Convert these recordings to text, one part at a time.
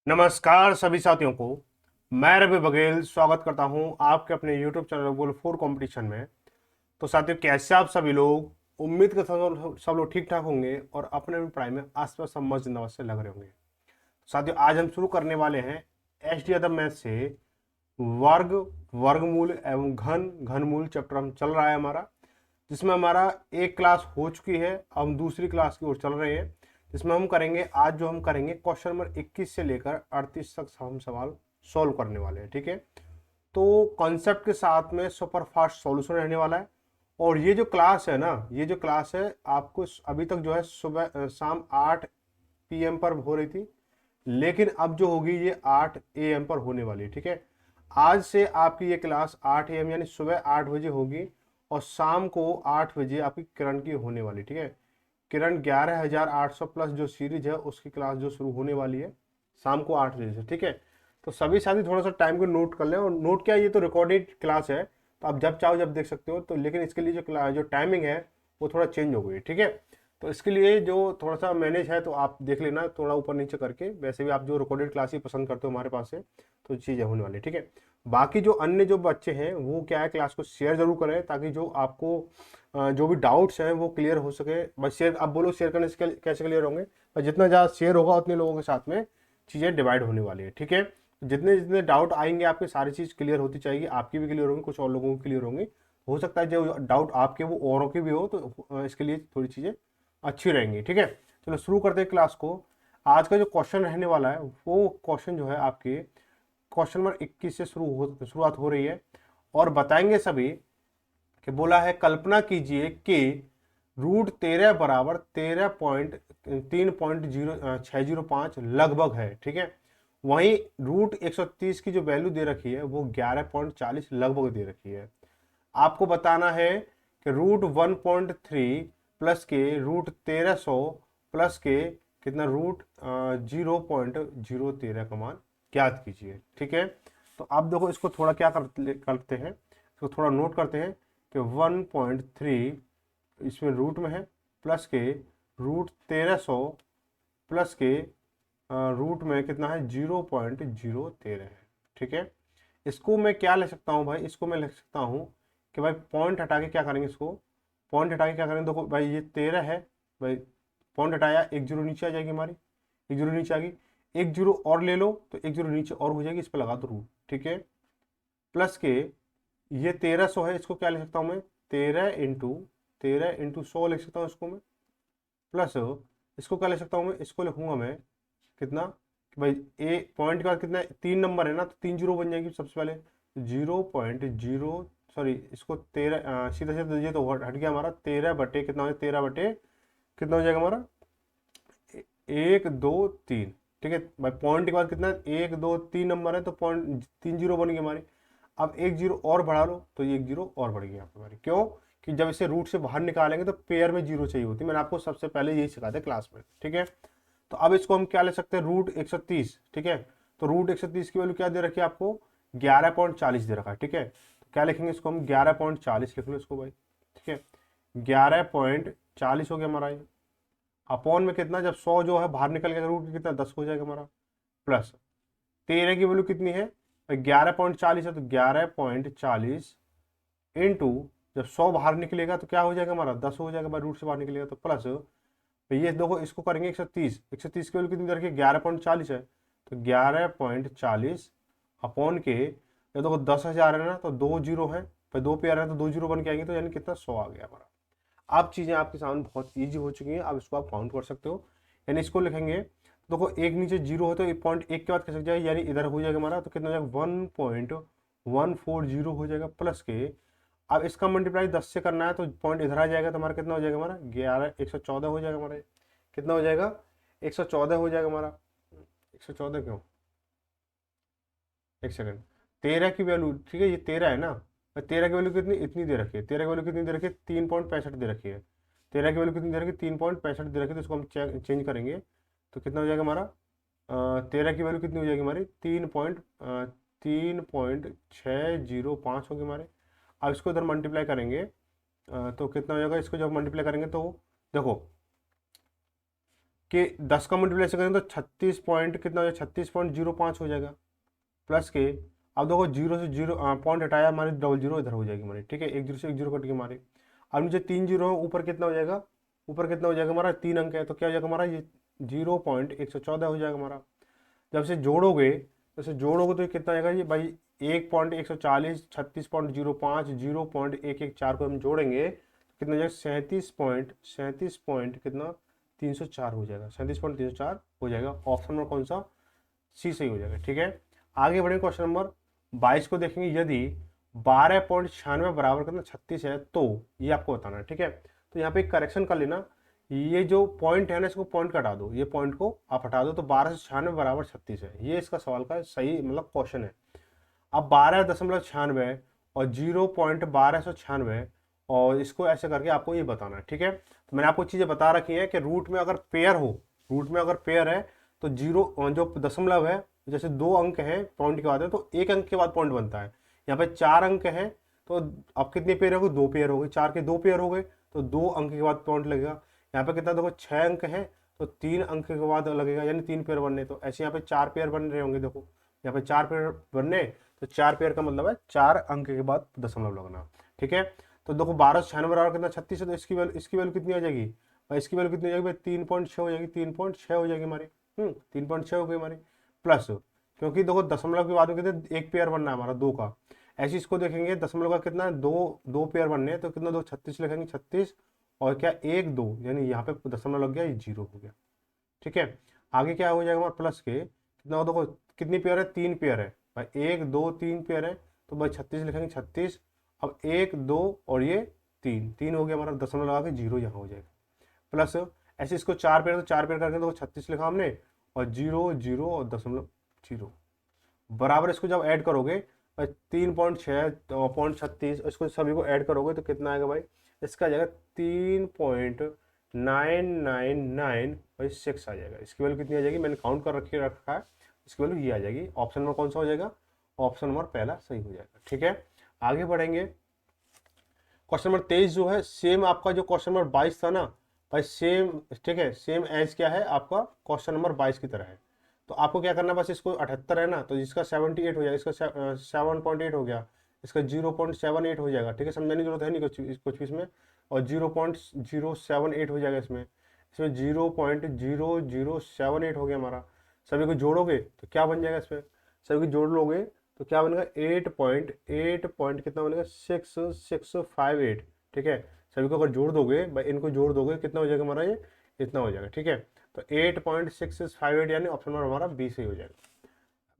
नमस्कार सभी साथियों को। मैं रवि बघेल स्वागत करता हूं आपके अपने YouTube चैनल गोल फोर कंपटीशन में। तो साथियों, कैसे आप सभी लोग? उम्मीद करता हूं सब लोग ठीक ठाक होंगे और अपने अपनी पढ़ाई में आसपास सब मस्त जिंदाबाद से लग रहे होंगे। साथियों, आज हम शुरू करने वाले हैं एसडी यादव मैथ से वर्ग, वर्गमूल एवं घन, घनमूल चैप्टर हम चल रहा है हमारा, जिसमें हमारा एक क्लास हो चुकी है। अब हम दूसरी क्लास की ओर चल रहे हैं, जिसमें हम करेंगे आज जो हम करेंगे क्वेश्चन नंबर 21 से लेकर 38 तक हम सवाल सॉल्व करने वाले हैं। ठीक है, तो कॉन्सेप्ट के साथ में सुपर फास्ट सॉल्यूशन रहने वाला है। और ये जो क्लास है ना, ये जो क्लास है आपको अभी तक जो है सुबह शाम 8 PM पर हो रही थी, लेकिन अब जो होगी ये 8 AM पर होने वाली है। ठीक है, आज से आपकी ये क्लास 8 AM यानी सुबह 8 बजे होगी और शाम को 8 बजे आपकी किरण की होने वाली। ठीक है, किरण 11,800 प्लस जो सीरीज है उसकी क्लास जो शुरू होने वाली है शाम को 8 बजे से। ठीक है, तो सभी साथी थोड़ा सा टाइम को नोट कर लें। और नोट क्या है, ये तो रिकॉर्डेड क्लास है, तो आप जब चाहो जब देख सकते हो। तो लेकिन इसके लिए जो टाइमिंग है वो थोड़ा चेंज हो गई। ठीक है, तो इसके लिए जो थोड़ा सा मैनेज है तो आप देख लेना थोड़ा ऊपर नीचे करके। वैसे भी आप जो रिकॉर्डेड क्लास ही पसंद करते हो हमारे पास से, तो चीज़ें होने वाली। ठीक है, बाकी जो अन्य जो बच्चे हैं वो क्या है, क्लास को शेयर जरूर करें ताकि जो आपको जो भी डाउट्स हैं वो क्लियर हो सके। बस शेयर, आप बोलो शेयर करने से कैसे क्लियर होंगे? पर जितना ज़्यादा शेयर होगा उतने लोगों के साथ में चीज़ें डिवाइड होने वाली है। ठीक है, जितने जितने डाउट आएंगे आपके सारी चीज़ क्लियर होती चाहिए। आपकी भी क्लियर होंगी, कुछ और लोगों की क्लियर होंगी। हो सकता है जो डाउट आपके वो औरों के भी हो, तो इसके लिए थोड़ी चीज़ें अच्छी रहेंगी। ठीक है, चलो शुरू करते हैं क्लास को। आज का जो क्वेश्चन रहने वाला है वो क्वेश्चन जो है आपके क्वेश्चन नंबर 21 से शुरुआत हो रही है। और बताएंगे सभी कि बोला है कल्पना कीजिए कि √13 बराबर 13.3.0605 लगभग है। ठीक है, वहीं √130 की जो वैल्यू दे रखी है वो 11.40 लगभग दे रखी है। आपको बताना है कि √1.3 प्लस के √1300 प्लस के कितना √0.013 का मान ज्ञात कीजिए। ठीक है, तो आप देखो इसको थोड़ा क्या करते हैं, इसको थोड़ा नोट करते हैं कि 1.3 इसमें रूट में है, प्लस के √1300 प्लस के रूट में कितना है 0.013 है। ठीक है, इसको मैं क्या ले सकता हूँ भाई, इसको मैं लिख सकता हूँ कि भाई पॉइंट हटा के क्या करेंगे, इसको पॉइंट हटा के क्या करेंगे। देखो भाई ये 13 है, भाई पॉइंट हटाया, एक जीरो नीचे आ जाएगी हमारी, एक जीरो नीचे आ गई। एक जीरो और ले लो तो एक जीरो नीचे और हो जाएगी, इस पर लगा दो रूट। ठीक है, प्लस के ये 1300 है, इसको क्या लिख सकता हूँ मैं, 13 इंटू 100 लिख सकता हूँ इसको मैं। प्लस इसको क्या लिख सकता हूँ मैं, इसको लिखूंगा मैं कितना कि भाई ए पॉइंट के बाद कितना है, 3 नंबर है ना, तो 3 जीरो बन जाएगी सबसे पहले। 0.0, सॉरी इसको 13 सीधा सीधा दीजिए तो हट गया हमारा 13 बटे कितना हो जाएगा, 13 बटे कितना हो जाएगा हमारा 1 2 3। ठीक है भाई, पॉइंट के बाद कितना है, 1 2 3 नंबर है तो पॉइंट 3 जीरो बन गई हमारी। अब एक जीरो और बढ़ा लो तो ये एक जीरो और बढ़ गई यहाँ पे हमारी। क्यों? कि जब इसे रूट से बाहर निकालेंगे तो पेयर में जीरो चाहिए होती है, मैंने आपको सबसे पहले यही सिखाया था क्लास में। ठीक है, तो अब इसको हम क्या ले सकते हैं, √130। ठीक है, तो √130 की वैल्यू क्या दे रखी है आपको, 11.40 दे रखा है। ठीक है, तो क्या लिखेंगे इसको हम, 11.40 लिख लो इसको भाई। ठीक है, 11.40 हो गया हमारा ये। अपॉन में कितना, जब 100 जो है बाहर निकल गया रूट कितना 10 हो जाएगा हमारा। प्लस 13 की वैल्यू कितनी है, 11.40 है तो 11.40 इंटू, जब 100 बाहर निकलेगा तो क्या हो जाएगा हमारा 10 हो जाएगा भाई, रूट से बाहर निकलेगा तो प्लस। तो ये देखो इसको करेंगे 130, 130 की वैल्यू कितनी रखिए 11.40 है, तो 11.40 अपॉन के, ये देखो 10,000 है ना, तो 2 जीरो है, फिर 2 पेयर है तो 2 जीरो बन के आएंगे, तो यानी कितना 100 आ गया हमारा। अब चीज़ें आपके सामने बहुत ईजी हो चुकी हैं, अब इसको आप काउंट कर सकते हो। यानी इसको लिखेंगे, देखो एक नीचे जीरो हो तो एक पॉइंट एक के बाद कैसे जाए, यानी इधर हो जाएगा हमारा, तो कितना हो जाएगा 1.140 हो जाएगा, प्लस के अब इसका मल्टीप्लाई 10 से करना है तो पॉइंट इधर आ जाएगा, तो हमारा कितना हो जाएगा हमारा 114 हो जाएगा हमारा। कितना हो जाएगा 114 हो जाएगा हमारा। 114 क्यों, एक सेकंड, 13 की वैल्यू, ठीक है ये 13 है ना, 13 की वैल्यू कितनी, इतनी दे रखी है। 13 की वैल्यू कितनी दे रखी है, 3.65 दे रखी है। 13 की वैल्यू कितनी दे रखी है, 3.65 दे रखी है, तो इसको हम चेंज करेंगे तो कितना हो जाएगा हमारा, 13 की वैल्यू कितनी हो जाएगी हमारी, 3.605 होगी हमारे। अब इसको इधर मल्टीप्लाई करेंगे तो कितना हो जाएगा, इसको जब मल्टीप्लाई करेंगे तो देखो कि 10 का मल्टीप्लाई करेंगे तो 36 पॉइंट कितना हो जाएगा, 36.05 हो जाएगा। प्लस के अब देखो जीरो से जीरो पॉइंट हटाया, हमारी डबल जीरो इधर हो जाएगी हमारी, ठीक है, एक जीरो से एक जीरो कट के हमारे। अब नीचे 3 जीरो है, ऊपर कितना हो जाएगा, ऊपर कितना हो जाएगा हमारा, 3 अंक है, तो क्या हो जाएगा हमारा ये 0.114 हो जाएगा हमारा। जब से जोड़ोगे, जैसे जोड़ोगे तो ये कितना आएगा ये भाई, 1.140, 36.05, 0.114 को हम जोड़ेंगे तो कितना हो जाएगा, 37 पॉइंट कितना 304 हो जाएगा, 37.304 हो जाएगा। ऑप्शन नंबर कौन सा, सी सही हो जाएगा। ठीक है, आगे बढ़े क्वेश्चन नंबर 22 को देखेंगे। यदि 12.96 बराबर कितना 36 है तो ये आपको बताना है। ठीक है, तो यहाँ पे एक करेक्शन कर लेना, ये जो पॉइंट है ना इसको पॉइंट कटा दो, ये पॉइंट को आप हटा दो, तो 1296 बराबर 36 है। ये इसका सवाल का सही मतलब क्वेश्चन है। अब 12.96 और 0.1296 और इसको ऐसे करके आपको ये बताना है। ठीक है, तो मैंने आपको चीजें बता रखी है कि रूट में अगर पेयर हो, रूट में अगर पेयर है तो जीरो जो दशमलव है, जैसे 2 अंक हैं पॉइंट के बाद में तो 1 अंक के बाद पॉइंट बनता है। यहाँ पे 4 अंक हैं तो अब कितने पेयर हो गए, 2 पेयर हो गए, 4 के 2 पेयर हो गए तो 2 अंक के बाद पॉइंट लगेगा। यहाँ पे कितना देखो 6 अंक है तो 3 अंक के बाद लगेगा, यानी 3 पेयर बनने, तो ऐसे यहाँ पे 4 पेयर बन रहे होंगे। देखो यहाँ पे 4 पेयर बनने, तो 4 पेयर का मतलब है 4 अंक के बाद दशमलव लगना। ठीक है, तो देखो 1296 बराबर कितना 36 है, तो इसकी वैल्यू कितनी आ जाएगी भाई, इसकी वैल्यू कितनी हो जाएगी भाई, 3.6 हो जाएगी, 3.6 हो जाएगी हमारी। 3.6 हो गई हमारी। प्लस क्योंकि देखो दशमलव के बाद में कितने, एक पेयर बनना है हमारा 2 का, ऐसे इसको देखेंगे दशमलव का कितना है, 2 पेयर बनने हैं, तो कितना 2 36 लिखेंगे, 36 और क्या 1 2, यानी यहाँ पे दशमलव लग गया, ये 0 हो गया। ठीक है, आगे क्या हो जाएगा हमारा प्लस के कितना हो, देखो कितनी पेयर है, 3 पेयर है भाई, 1 2 3 पेयर है, तो भाई 36 लिखेंगे 36, अब 1 2 और ये 3 हो गया हमारा, दशमलव लगा के 0 यहाँ हो जाएगा। प्लस ऐसे इसको 4 पेयर, तो 4 पेयर करके तो 36 लिखा हमने, और 0 0 और दशमलव 0 बराबर, इसको जब ऐड करोगे 3.6.36, इसको सभी को ऐड करोगे तो कितना आएगा भाई, इसका आ जाएगा 3.999/6 आ जाएगा। इसकी वैल्यू कितनी आ जाएगी, मैंने काउंट कर रखा है, इसकी वैल्यू ये आ जाएगी। ऑप्शन नंबर कौन सा हो जाएगा, ऑप्शन नंबर पहला सही हो जाएगा। ठीक है, आगे बढ़ेंगे। क्वेश्चन नंबर 23 जो है सेम आपका जो क्वेश्चन नंबर 22 था ना भाई, सेम, ठीक है, सेम एज क्या है आपका क्वेश्चन नंबर 22 की तरह है। तो आपको क्या करना है, बस इसको 78 है ना, तो इसका 78 हो जाएगा, इसका 7.8 हो गया, इसका 0.78 हो जाएगा। ठीक है, समझने की जरूरत है नहीं कुछ भी इसमें, और 0.078 हो जाएगा इसमें, इसमें 0.0078 हो गया हमारा। सभी को जोड़ोगे तो क्या बन जाएगा, इसमें सभी को जोड़ लोगे तो क्या बनेगा, 8 पॉइंट कितना बनेगा, 6658। ठीक है, सभी को अगर जोड़ दोगे भाई, इनको जोड़ दोगे कितना हो जाएगा हमारा, ये इतना हो जाएगा। ठीक है, तो 8.6658 यानी ऑप्शन नंबर हमारा बी से ही हो जाएगा।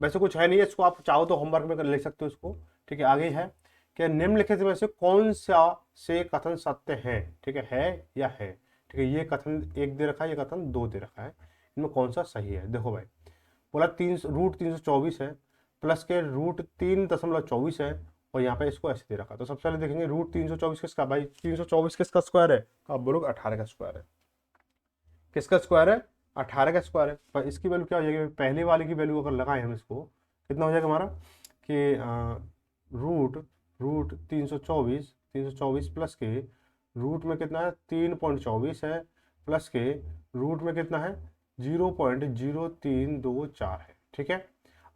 वैसे कुछ है नहीं है, इसको आप चाहो तो होमवर्क में कर ले सकते हो इसको। ठीक है, आगे है कि निम्नलिखित में से कौन सा से कथन सत्य है। ठीक है या है। ठीक है, ये कथन 1 दे रखा है, ये कथन 2 दे रखा है, इनमें कौन सा सही है। देखो भाई, बोला √324 है, प्लस के √3.24 है, और यहाँ पे इसको ऐसे दे रखा, तो सबसे पहले देखेंगे √324 किसका भाई, 324 किसका स्क्वायर है, आप बोलोगे 18 का स्क्वायर है। किसका स्क्वायर है, 18 का स्क्वायर है। पर इसकी वैल्यू क्या हो जाएगी, पहले वाले की वैल्यू अगर लगाएं हम इसको, कितना हो जाएगा हमारा कि रूट रूट 324 प्लस के रूट में कितना है 3.24 है, प्लस के रूट में कितना है 0.0324 है। ठीक है,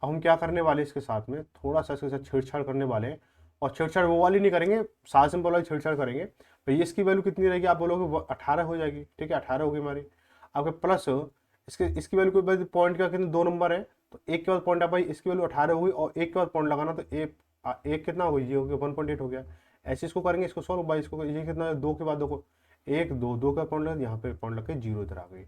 अब हम क्या करने वाले इसके साथ में, थोड़ा सा इसके साथ छेड़छाड़ करने वाले हैं, और छेड़छाड़ वो वाली नहीं करेंगे, साथ सिंपल वाली छेड़छाड़ करेंगे। तो ये इसकी वैल्यू कितनी रहेगी, आप बोलोगे 18 हो जाएगी। ठीक है, 18 होगी हमारी। आपके प्लस इसकी वैल्यू कोई पॉइंट का कितने 2 नंबर है, तो एक के बाद पॉइंट आप भाई, इसकी वैल्यू 18 होगी और एक के बाद पॉइंट लगाना, तो एक कितना हो गया, ये हो गया 1.8 हो गया। ऐसे इसको करेंगे, इसको सॉल्व भाई, इसको ये कितना है 2 के बाद देखो 1 2 2 का पॉइंट लगा, यहाँ पे पॉइंट लग के 0 इधर आ गई।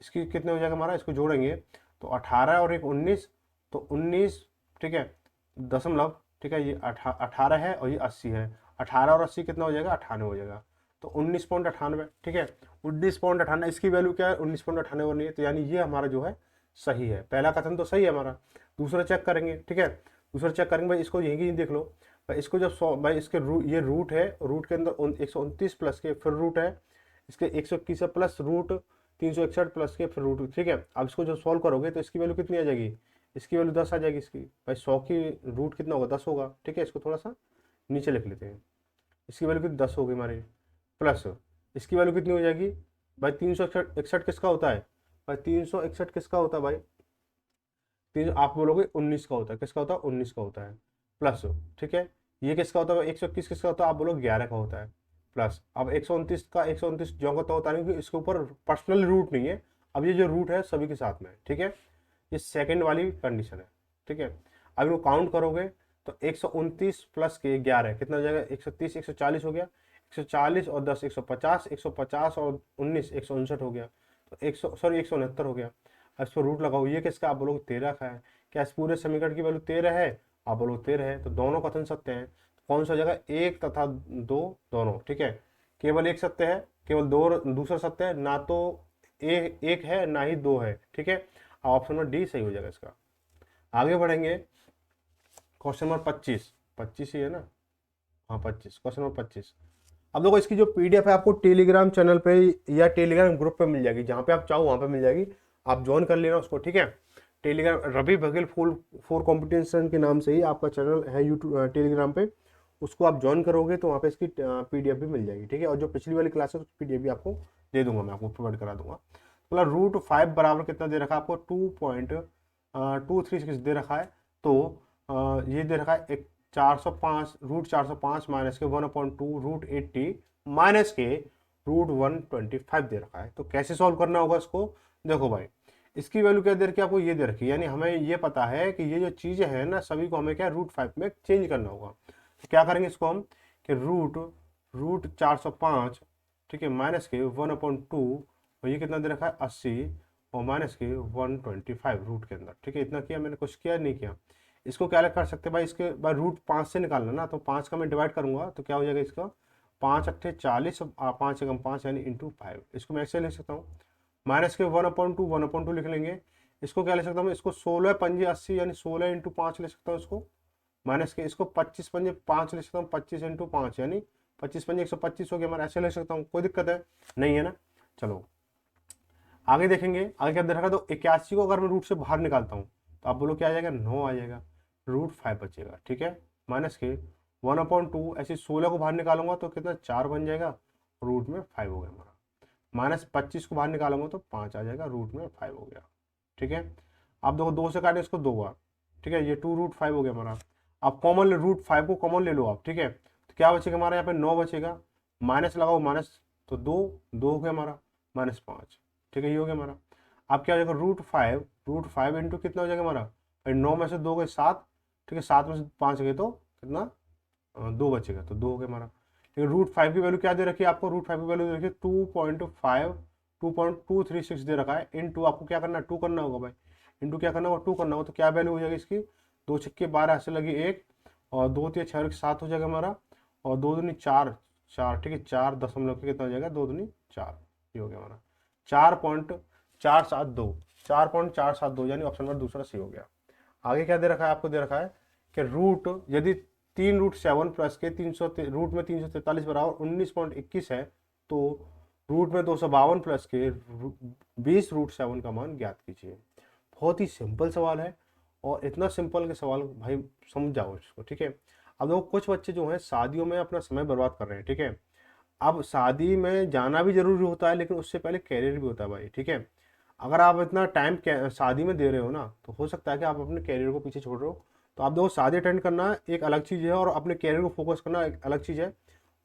इसकी कितने हो जाएगा हमारा, इसको जोड़ेंगे तो 18 और एक 19, तो 19, ठीक है, दशमलव, ठीक है, ये 18 है और ये 80 है, 18 और 80 कितना हो जाएगा, 98 हो जाएगा, तो 19.98। ठीक है, 19.98, इसकी वैल्यू क्या है 19.98 बनी है, तो यानी ये हमारा जो है सही है। पहला कथन तो सही है हमारा। दूसरा चेक करेंगे। ठीक है, दूसरा चेक करेंगे भाई, इसको यहीं देख लो भाई, इसको जब भाई इसके ये रूट है, रूट के अंदर 129 प्लस के फिर रूट है, इसके 121 है प्लस रूट 361 प्लस के फिर रूट। ठीक है, अब इसको जब सॉल्व करोगे तो इसकी वैल्यू कितनी आ जाएगी, इसकी वैल्यू 10 आ जाएगी। इसकी भाई 100 की रूट कितना होगा, 10 होगा। ठीक है, इसको थोड़ा सा नीचे लिख लेते हैं, इसकी वैल्यू कितनी 10 होगी हमारी, प्लस इसकी वैल्यू कितनी हो जाएगी भाई 361 किसका होता है, भाई 361 किसका होता है भाई? तीन आप बोलोगे 19 का होता है, किसका होता है? 19 का होता है प्लस। ठीक है, ये किसका होता है? 121 किसका होता है? आप बोलो 11 का होता है प्लस। अब 129 का 129 जो का तो होता नहीं, क्योंकि इसके ऊपर पर्सनल रूट नहीं है। अब ये जो रूट है सभी के साथ में है, ठीक है। ये सेकंड वाली कंडीशन है, ठीक है। अब इनको काउंट करोगे तो 129 प्लस के 11 कितना हो जाएगा? 130, 140 हो गया। 140 और 10 150, 150 और 19 159 हो गया। तो 169 हो गया। अब इसको रूट लगाओ, ये किसका? आप बोलोगे 13 का है। क्या इस पूरे समीकरण की वैल्यू 13 है? आप बोलो 13 है, तो दोनों कथन सत्य हैं। कौन सा जगह? एक तथा दो दोनों, ठीक है। केवल एक सत्य है, केवल दो दूसरा सत्य है ना, तो एक है ना ही दो है, ठीक है। ऑप्शन नंबर डी सही हो जाएगा इसका। आगे बढ़ेंगे, क्वेश्चन नंबर 25। 25 ही है ना? हाँ 25, क्वेश्चन नंबर 25। अब देखो इसकी जो पीडीएफ है आपको टेलीग्राम चैनल पे या टेलीग्राम ग्रुप पे मिल जाएगी, जहाँ पे आप चाहो वहाँ पे मिल जाएगी, आप ज्वाइन कर लेना उसको, ठीक है। Telegram Ravi Baghel full for competition के नाम से ही आपका चैनल है यूट्यूब टेलीग्राम पे। उसको आप ज्वाइन करोगे तो वहाँ पे इसकी पीडीएफ भी मिल जाएगी, ठीक है। और जो पिछली वाली क्लास है उसकी पीडीएफ भी आपको दे दूंगा, मैं आपको प्रोवाइड करा दूंगा। मतलब √5 बराबर कितना दे रखा है आपको? 2.236 दे रखा है। तो ये दे रखा है एक 405 √405 माइनस के 1/2 √80 माइनस के √125 दे रखा है। तो कैसे सॉल्व करना होगा इसको? देखो भाई, इसकी वैल्यू क्या दे रखी है आपको? ये दे रखी है, यानी हमें ये पता है कि ये जो चीजें हैं ना सभी को हमें क्या √5 में चेंज करना होगा। तो क्या करेंगे इसको हम कि रूट 405, ठीक है, माइनस के 1/2, और ये कितना दे रखा है? 80, और माइनस के 125 रूट के अंदर, ठीक है। इतना किया मैंने, कुछ किया नहीं किया। इसको क्या कर सकते हैं भाई? इसके भाई √5 से निकालना ना, तो 5 का मैं डिवाइड करूंगा तो क्या हो जाएगा इसका? 5 अट्ठे 40, 5 एकम 5 यानी इंटू 5। इसको मैं ऐसे लिख सकता हूँ, माइनस के 1/2 लिख लेंगे। इसको क्या ले सकता हूँ? इसको 16 पंजे 80 यानी 16 इंटू 5 ले सकता हूँ इसको। माइनस के इसको 25 पंजे 5 ले सकता हूँ, 25 इंटू 5 यानी 25 पंजे 125 हो गया हमारा। ऐसे ले सकता हूँ, कोई दिक्कत है नहीं है ना? चलो आगे देखेंगे, आगे क्या दे रखा है? तो 81 को अगर मैं रूट से बाहर निकालता हूँ तो आप बोलो क्या आ जाएगा? 9 आ जाएगा, √5 बचेगा, ठीक है। माइनस के 1/2 ऐसे 16 को बाहर निकालूंगा तो कितना? 4 बन जाएगा, रूट में 5 हो गया हमारा। माइनस 25 को बाहर निकालूंगा तो 5 आ जाएगा, रूट में 5 हो गया, ठीक है। अब देखो 2 से काटे इसको 2 बार, ठीक है, ये 2√5 हो गया हमारा। अब कॉमन √5 को कॉमन ले लो आप, ठीक है। तो क्या बचेगा हमारा? यहाँ पे 9 बचेगा, माइनस लगाओ माइनस, तो 2 हो गया हमारा, -5, ठीक है, ये हो गया हमारा। अब क्या हो जाएगा? √5 इंटू कितना हो जाएगा हमारा? भाई 9 में से 2 गए 7, ठीक है, 7 में से 5 गए तो कितना? 2 बचेगा, तो 2 हो गया हमारा। लेकिन √5 की वैल्यू क्या दे रखी है आपको? √5 की वैल्यू दे रखी है 2.236 दे रखा है। इंटू आपको क्या करना है? 2 करना होगा भाई। इंटू क्या करना होगा? 2 करना होगा। तो क्या वैल्यू हो जाएगी इसकी? 2 छक्के 12 ऐसे लगी 1, और 2 3 6 7 हो जाएगा हमारा, और 2 दूनी 4, 4, ठीक है, 4 दशमलव के कितना हो जाएगा? 2 दूनी 4, ये हो गया हमारा 4.472, 4.472 यानी ऑप्शन नंबर दूसरा सी हो गया। आगे क्या दे रखा है आपको? दे रखा है कि रूट यदि 3√7 प्लस के 300 रूट में 343 बराबर 19.21 है, तो रूट में 252 प्लस के 20√7 का मान ज्ञात कीजिए। बहुत ही सिंपल सवाल है, और इतना सिंपल के सवाल भाई समझ जाओ इसको, ठीक है। अब देखो कुछ बच्चे जो हैं शादियों में अपना समय बर्बाद कर रहे हैं, ठीक है। अब शादी में जाना भी जरूरी होता है, लेकिन उससे पहले कैरियर भी होता है भाई, ठीक है। अगर आप इतना टाइम शादी में दे रहे हो ना, तो हो सकता है कि आप अपने कैरियर को पीछे छोड़ रहे हो। तो आप देखो शादी अटेंड करना एक अलग चीज़ है, और अपने कैरियर को फोकस करना एक अलग चीज़ है।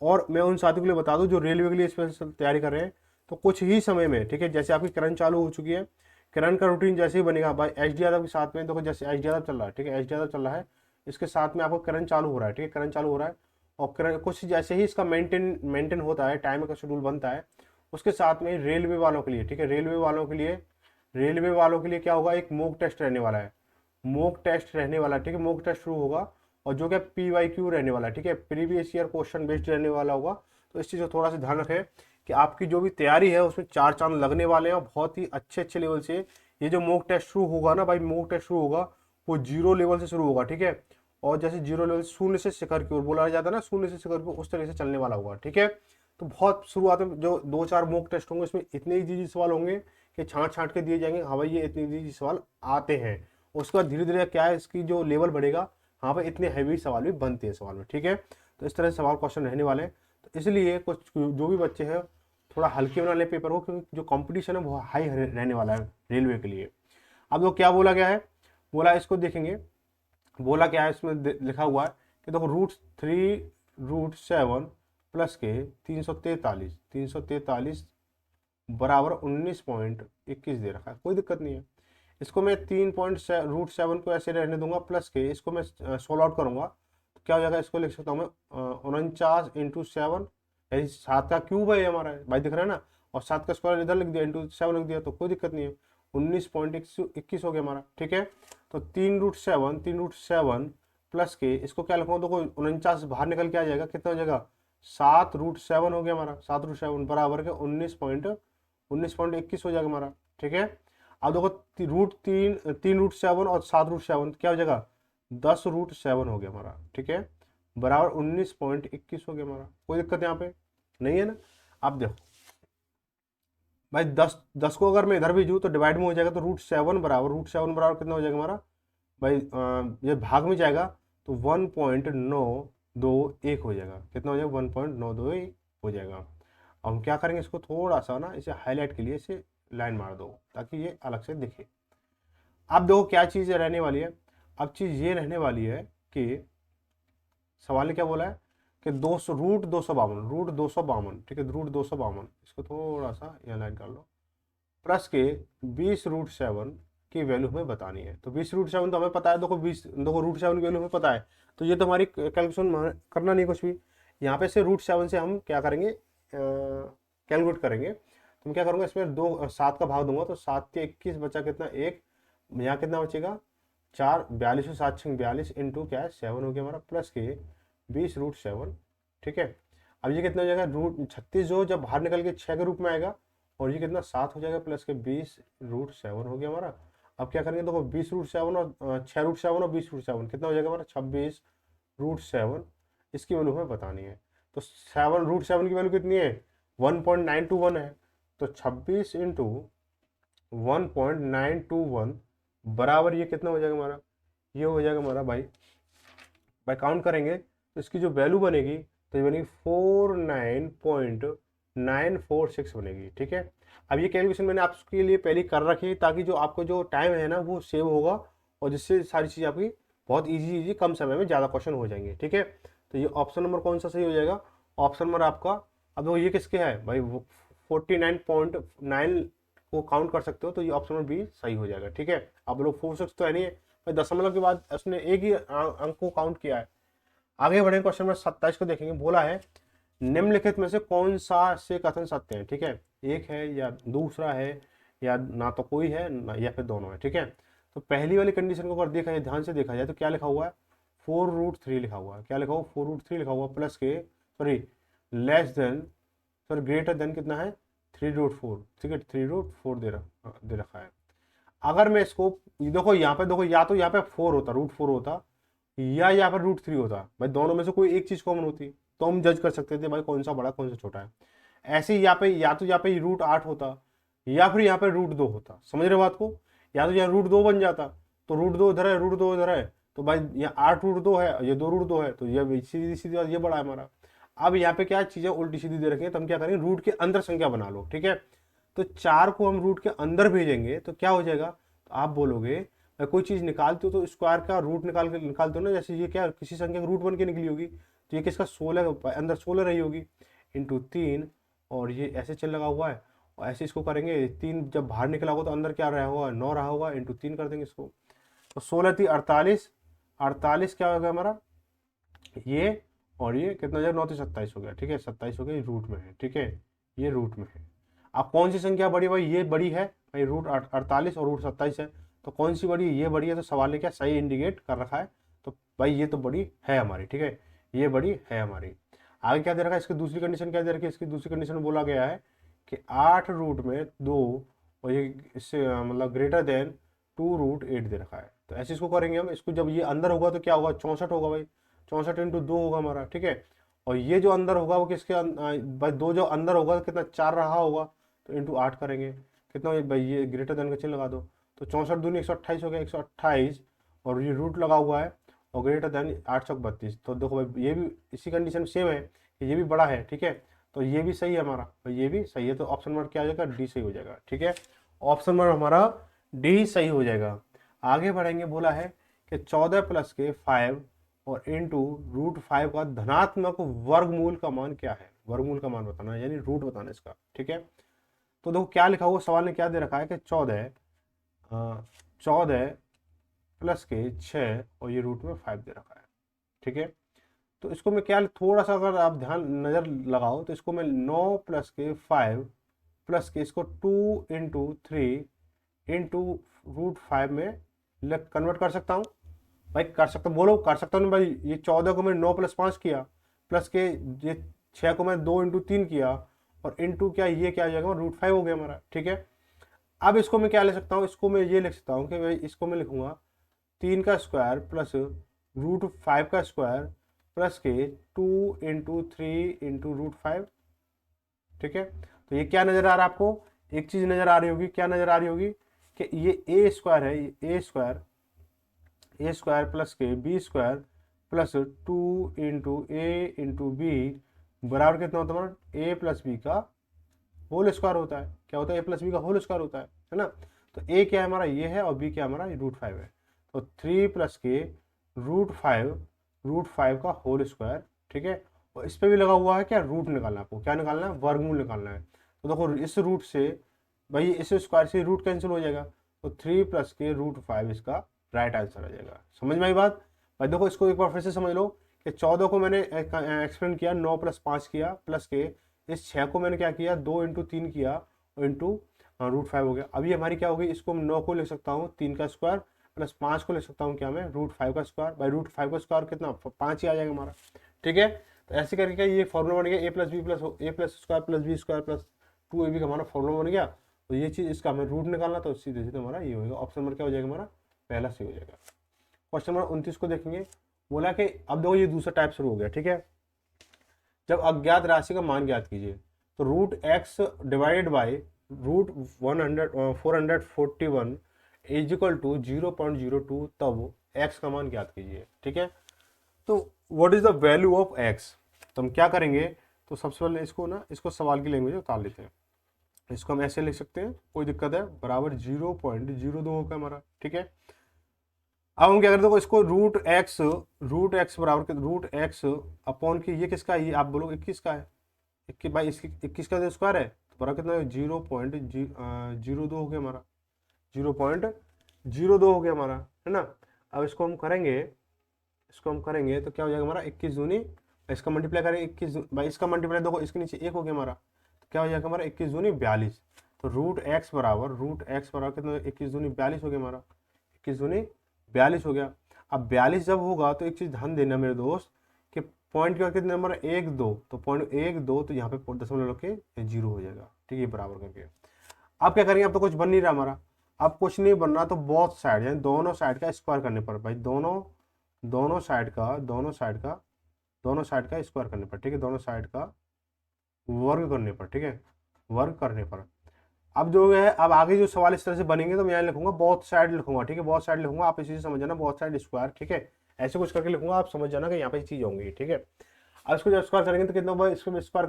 और मैं उन साथियों के लिए बता दूं जो रेलवे के लिए स्पेशल तैयारी कर रहे हैं, तो कुछ ही समय में, ठीक है, जैसे आपकी करंट चालू हो चुकी है, करंट का रूटीन जैसे ही बनेगा भाई, एच.डी. यादव के साथ में देखो, जैसे एच.डी. यादव चल रहा है, ठीक है, एच.डी. यादव चल रहा है, इसके साथ में आपको करंट चालू हो रहा है, ठीक है, करंट चालू हो रहा है। और कुछ जैसे ही इसका मेंटेन होता है, टाइम का शेड्यूल बनता है, उसके साथ में रेलवे वालों के लिए, ठीक है, रेलवे वालों के लिए क्या होगा? एक मॉक टेस्ट रहने वाला है, मॉक टेस्ट रहने वाला है, ठीक है, मॉक टेस्ट शुरू होगा। और जो कि PYQ रहने वाला है, ठीक है, प्रीवियस ईयर क्वेश्चन बेस्ड रहने वाला होगा। तो इस चीज़ को थोड़ा सा ध्यान रखें कि आपकी जो भी तैयारी है उसमें 4 चांद लगने वाले हैं, और बहुत ही अच्छे अच्छे लेवल से। ये जो मॉक टेस्ट शुरू होगा ना भाई, मॉक टेस्ट शुरू होगा वो 0 लेवल से शुरू होगा, ठीक है। और जैसे 0 लेवल, शून्य से शिखर की ओर बोला जाता है ना, शून्य से शिखर की ओर, उस तरह से चलने वाला होगा, ठीक है। तो बहुत शुरुआत में जो 2-4 मॉक टेस्ट होंगे, इसमें इतने इजी सवाल होंगे कि छांट छांट के दिए जाएंगे, हाँ भाई ये इतने इजी सवाल आते हैं। उसके बाद धीरे धीरे क्या है, इसकी जो लेवल बढ़ेगा, हाँ भाई इतने हैवी सवाल भी बनते हैं सवाल में, ठीक है। तो इस तरह से सवाल क्वेश्चन रहने वाले हैं। तो इसलिए कुछ जो भी बच्चे हैं थोड़ा हल्के बना ले पेपर को, क्योंकि जो कंपटीशन है वो हाई रहने वाला है रेलवे के लिए। अब वो क्या बोला गया है, बोला इसको देखेंगे, बोला क्या है इसमें लिखा हुआ है कि देखो √3 √7 प्लस के 343 बराबर 19.21 दे रखा है, कोई दिक्कत नहीं है। इसको मैं √7 को ऐसे रहने दूंगा, प्लस के इसको मैं सोल्व आउट करूंगा तो क्या हो जाएगा, इसको लिख सकता हूँ मैं 49 × 7, यानी 7 का क्यूब है हमारा, भाई दिख रहा है ना, और 7 का स्क्वायर इधर लिख दिया, ×7 लिख दिया, तो कोई दिक्कत नहीं है, 19.21 हो गया हमारा, ठीक है। तो 3√7 प्लस के इसको क्या लिखूंगा, देखो 49 बाहर निकल के आ जाएगा, कितना हो जाएगा 7√7 हो गया हमारा, 7√7 बराबर के 19.21 हो जाएगा हमारा, ठीक है। अब देखो √3 और 7√7 क्या हो जाएगा 10√7 हो गया हमारा, ठीक है, बराबर 19.21 हो गया हमारा, कोई दिक्कत यहाँ पे नहीं है ना। अब देखो भाई 10 को अगर मैं इधर भेजूँ तो डिवाइड में हो जाएगा, तो √7 बराबर कितना हो जाएगा हमारा भाई, ये भाग में जाएगा तो 1.921 हो जाएगा, कितना हो जाएगा 1.921 हो जाएगा। अब हम क्या करेंगे, इसको थोड़ा सा ना इसे हाईलाइट के लिए इसे लाइन मार दो ताकि ये अलग से दिखे। अब देखो क्या चीज़ रहने वाली है, अब चीज़ ये रहने वाली है कि सवाल ने क्या बोला है कि √252, ठीक है, √252, इसको थोड़ा सा यहाँ लाइन कर लो, प्लस के 20√7 की वैल्यू हमें बतानी है। तो 20√7 तो हमें पता है, देखो 20 की वैल्यू हमें पता है, तो ये तो हमारी कैलकुलेशन करना नहीं कुछ भी, यहाँ पे से √7 से हम क्या करेंगे कैलकुलेट करेंगे। तो मैं क्या करूँगा, इसमें 7 का भाग दूंगा, तो 7 के 21 बचा कितना 1, यहाँ कितना बचेगा 4, 42 और 7 6 42 इंटू क्या है 7 हो गया हमारा, प्लस के 20√7, ठीक है। अब ये कितना हो जाएगा √36 जो जब बाहर निकल के 6 के रूप में आएगा, और ये कितना 7 हो जाएगा, प्लस के 20√7 हो गया हमारा। अब क्या करेंगे, देखो 20√7 और 6√7 और 20√7 कितना हो जाएगा हमारा 26√7, इसकी वैल्यू हमें बतानी है। तो √7 की वैल्यू कितनी है 1.921 है, तो 26 इंटू 1.921 बराबर ये कितना हो जाएगा हमारा, ये हो जाएगा हमारा भाई काउंट करेंगे तो इसकी जो वैल्यू बनेगी तो ये बनेगी 49.946 बनेगी, ठीक है। अब ये कैलकुलेशन मैंने आपके लिए पहले कर रखी है ताकि जो आपको जो टाइम है ना वो सेव होगा, और जिससे सारी चीज़ आपकी बहुत इजी कम समय में ज़्यादा क्वेश्चन हो जाएंगे, ठीक है। तो ये ऑप्शन नंबर कौन सा सही हो जाएगा, ऑप्शन नंबर आपका, अब देखो ये किसके है भाई 49.9 को काउंट कर सकते हो, तो ये ऑप्शन नंबर बी सही हो जाएगा, ठीक है। आप लोग 46 तो है नहीं है भाई, दशमलव के बाद उसने एक ही अंक को काउंट किया है। आगे बढ़े क्वेश्चन नंबर 27 को देखेंगे, बोला है निम्नलिखित में से कौन सा से कथन सत्य है, ठीक है, एक है या दूसरा है या ना तो कोई है ना या फिर दोनों है, ठीक है। तो पहली वाली कंडीशन को अगर देखा जाए, ध्यान से देखा जाए तो क्या लिखा हुआ है 4√3 लिखा हुआ है, क्या लिखा हुआ 4√3 लिखा हुआ, प्लस के लेस देन ग्रेटर देन कितना है 3√4, ठीक है, 3√4 दे रखा है। अगर मैं इसको देखो यहाँ पे देखो, या तो यहाँ पे 4 होता √4 होता, या यहाँ पर √3 होता भाई, दोनों में से कोई एक चीज कॉमन होती तो हम जज कर सकते थे भाई कौन सा बड़ा कौन सा छोटा है। ऐसे ही यहाँ पे या तो यहाँ पे √8 होता या फिर यहाँ पे √2 होता, समझ रहे बात को, या तो यहाँ √2 बन जाता, तो √2 इधर है √2 इधर है, तो भाई यहाँ 8√2 है, ये 2√2 है, तो ये सीधी सीधी बात ये बड़ा है हमारा। अब यहाँ पे क्या चीजें उल्टी सीधी दे रखी है, तो हम क्या करेंगे रूट के अंदर संख्या बना लो, ठीक है। तो 4 को हम रूट के अंदर भेजेंगे तो क्या हो जाएगा, तो आप बोलोगे कोई चीज निकालते हो तो स्क्वायर का रूट निकालते हो ना, जैसे ये क्या किसी संख्या का रूट बन के निकली होगी, तो ये किसका 16 अंदर 16 रही होगी इंटू 3, और ये ऐसे चल लगा हुआ है, और ऐसे इसको करेंगे 3 जब बाहर निकला होगा तो अंदर क्या रहा होगा 9 रहा होगा, इंटू 3 कर देंगे इसको, तो 16 3 48, 48 क्या होगा हमारा ये, और ये कितना हो जाएगा 9 3 27 हो गया, ठीक है, 27 हो गया, रूट में है, ठीक है, ये रूट में है। अब कौन सी संख्या बड़ी भाई, ये बड़ी है भाई, √48 और √27 है, तो कौन सी बड़ी, ये बड़ी है, तो सवाल ने क्या सही इंडिकेट कर रखा है, तो भाई ये तो बड़ी है हमारी, ठीक है, ये बड़ी है हमारी। आगे क्या दे रखा है, इसकी दूसरी कंडीशन क्या दे रखी है, इसकी दूसरी कंडीशन में बोला गया है कि 8 रूट में 2 और ये इससे मतलब ग्रेटर देन 2√8 दे रखा है, तो ऐसे इसको करेंगे हम, इसको जब ये अंदर होगा तो क्या होगा 64 होगा भाई, 64 इंटू 2 होगा हमारा, ठीक है। और ये जो अंदर होगा वो किसके भाई 2 जो अंदर होगा तो कितना 4 रहा होगा, तो इंटू 8 करेंगे, कितना भाई ये ग्रेटर देन का चिन्ह लगा दो, तो 64 दूनी 128 हो गया, 128, और ये रूट लगा हुआ है और ग्रेटर देन 832, तो देखो भाई ये भी इसी कंडीशन सेम है कि ये भी बड़ा है, ठीक है। तो ये भी सही है हमारा, तो ये भी सही है, तो ऑप्शन नंबर क्या हो जाएगा, डी सही हो जाएगा। ठीक है, ऑप्शन नंबर हमारा डी सही हो जाएगा। आगे बढ़ेंगे, बोला है कि 14 प्लस के 5 और इंटू रूट 5 का धनात्मक वर्गमूल का मान क्या है, वर्गमूल का मान बताना है, यानी रूट बताना है इसका। ठीक है, तो देखो क्या लिखा हुआ सवाल ने क्या दे रखा है कि 14 प्लस के 6 और ये रूट में 5 दे रखा है। ठीक है, तो इसको मैं क्या, थोड़ा सा अगर आप ध्यान नज़र लगाओ तो इसको मैं 9 प्लस के 5 प्लस के इसको 2 इंटू 3 इंटू रूट 5 में कन्वर्ट कर सकता हूँ। भाई कर सकता, बोलो कर सकता हूँ ना भाई। ये 14 को मैं 9 प्लस 5 किया, प्लस के ये 6 को मैं 2 इंटू 3 किया, और इंटू क्या, ये क्या हो जाएगा, रूट 5 हो गया हमारा। ठीक है, अब इसको मैं क्या ले सकता हूँ, इसको मैं ये लिख सकता हूँ कि भाई इसको मैं लिखूंगा 3 का स्क्वायर प्लस रूट 5 का स्क्वायर प्लस के 2 इंटू 3 इंटू रूट 5। ठीक है, तो ये क्या नजर आ रहा है आपको, एक चीज नजर आ रही होगी, क्या नजर आ रही होगी कि ये ए स्क्वायर है, ए स्क्वायर प्लस के बी स्क्वायर प्लस 2 इंटू ए इंटू बी बराबर कितना होता है हमारा, ए प्लस बी का होल स्क्वायर होता है। क्या होता है, ए प्लस बी का होल स्क्वायर होता है ना। तो ए क्या है हमारा, ये है, और बी क्या है हमारा, रूट 5 है। तो 3 प्लस के रूट फाइव का होल स्क्वायर। ठीक है, और इस पे भी लगा हुआ है क्या, रूट निकालना है आपको, क्या निकालना है, वर्गमूल निकालना है। तो देखो इस रूट से, भाई इस स्क्वायर से रूट कैंसिल हो जाएगा, तो 3 प्लस के रूट 5 इसका राइट आंसर आ जाएगा। समझ में आई बात भाई। देखो इसको एक बार फिर से समझ लो कि 14 को मैंने एक्सप्लेन किया, 9 प्लस 5 किया, प्लस के इस 6 को मैंने क्या किया, 2 इंटू 3 किया, और इंटू रूट 5 हो गया। अभी हमारी क्या होगी, इसको 9 को ले सकता हूँ 3 का स्क्वायर, प्लस 5 को ले सकता हूँ क्या मैं, रूट 5 का स्क्वायर। भाई रूट 5 का स्क्वायर कितना, 5 ही आ जाएगा हमारा। ठीक है, तो ऐसे करके क्या ये फॉर्मूला बन गया, A plus square plus B square plus 2ab का हमारा फॉर्मूला बन गया। तो ये चीज़, इसका हमें रूट निकालना, तो सीधे सीधे हमारा ये होगा, ऑप्शन नंबर क्या हो जाएगा हमारा, पहला सही हो जाएगा। क्वेश्चन नंबर 29 को देखेंगे, बोला कि अब देखो ये दूसरा टाइप शुरू हो गया। ठीक है, जब अज्ञात राशि का मान ज्ञात कीजिए, तो root x divided by root 441 is equal to 0.02, तब एक्स का मान ज्ञात कीजिए। ठीक है, तो what is the value of x, तो हम क्या करेंगे, तो सबसे पहले इसको ना, इसको सवाल की लैंग्वेज में उतार लेते हैं। इसको हम ऐसे लिख सकते हैं, कोई दिक्कत है, बराबर 0.02 होगा हमारा। ठीक है, अब हम क्या करते हैं, इसको रूट एक्स बराबर रूट एक्स अपॉन की, ये किसका है, ये आप बोलोगे 21 का है, 21 भाई, इसकी 21 का जो स्क्वायर है, तो बराबर कितना है, 0.02 हो गया हमारा, 0.02 हो गया हमारा, है ना। अब इसको हम करेंगे तो क्या हो जाएगा हमारा, 21 दूनी, इसका मल्टीप्लाई करेंगे 21 भाई, इसका मल्टीप्लाई देखो, इसके नीचे 1 हो गया हमारा, तो क्या हो जाएगा हमारा 21 दूनी 42। तो रूट एक्स बराबर कितना, 21 दूनी 42 हो गया हमारा, 21 दूनी 42 हो गया। अब 42 जब होगा तो एक चीज ध्यान देना मेरे दोस्त, कि पॉइंट का कितने नंबर, 1 2, तो पॉइंट 1 2, तो यहाँ पे दशमलव के 0 हो जाएगा। ठीक है, बराबर करके अब क्या करेंगे, अब तो कुछ बन नहीं रहा हमारा, अब कुछ नहीं बन रहा, तो बोथ साइड यानी दोनों साइड का स्क्वायर करने पर, भाई दोनों साइड का स्क्वायर करने पर। ठीक है, दोनों साइड का वर्ग करने पर। ठीक है, वर्ग करने पर। अब जो है, अब आगे जो सवाल इस तरह से बनेंगे, तो मैं यहाँ लिखूंगा बोथ साइड लिखूंगा। ठीक है, बोथ साइड लिखूंगा, आप इसी से समझ जाना, बोथ साइड स्क्वायर। ठीक है, ऐसे कुछ करके लिखूंगा, आप समझ जाना कि यहाँ पे चीज होंगी। ठीक है, अब इसको जब स्क्वायर करेंगे तो कितना होगा, इसको स्क्वायर